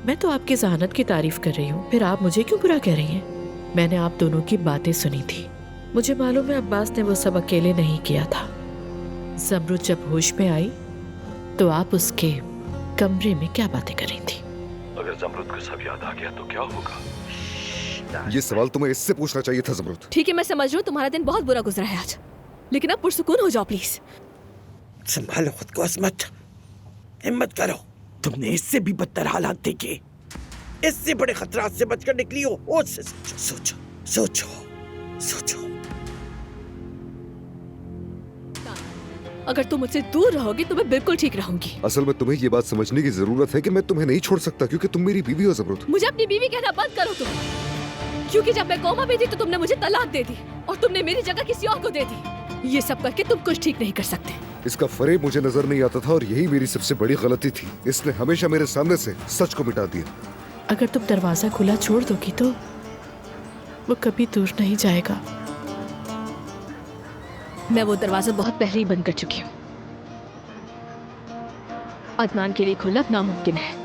मैं तो आपकी जहानत की तारीफ कर रही हूँ, फिर आप मुझे क्यों बुरा कह रही हैं? मैंने आप दोनों की बातें सुनी थी। मुझे मालूम है अब्बास ने वो सब अकेले नहीं किया था। ज़मरुद जब होश में आई तो आप उसके कमरे में क्या बातें कर रही थी? अगर ज़मरुद को सब याद आ गया तो क्या होगा? ये सवाल तुम्हें इससे पूछना चाहिए था ज़मरुद। ठीक है, मैं समझ रही हूँ तुम्हारा दिन बहुत बुरा गुजरा है आज, लेकिन अब पुरसुकून हो जाओ प्लीज। संभालो खुद को असमत, हिम्मत करो। तुमने इससे भी बदतर हालात देखे, इससे बड़े खतरात से बचकर निकली हो। होश से सोचो सोचो सोचो सोचो। अगर तुम मुझसे दूर रहोगी तो मैं बिल्कुल ठीक रहूंगी। असल में तुम्हें ये बात समझने की जरूरत है कि मैं तुम्हें नहीं छोड़ सकता क्योंकि तुम मेरी बीवी हो ज़मरुद। मुझे अपनी बीवी कहना बंद करो तुम, क्योंकि जब मैं कोमा में थी तो तुमने मुझे तलाक दे दी और तुमने मेरी जगह किसी और को दे दी। ये सब करके तुम कुछ ठीक नहीं कर सकते। इसका फरेब मुझे नजर नहीं आता था और यही मेरी सबसे बड़ी गलती थी। इसने हमेशा मेरे सामने से सच को मिटा दिया। अगर तुम दरवाजा खुला छोड़ दोगी तो वो कभी दूर नहीं जाएगा। मैं वो दरवाजा बहुत पहले ही बंद कर चुकी हूँ। अदनान के लिए खुलना नामुमकिन है।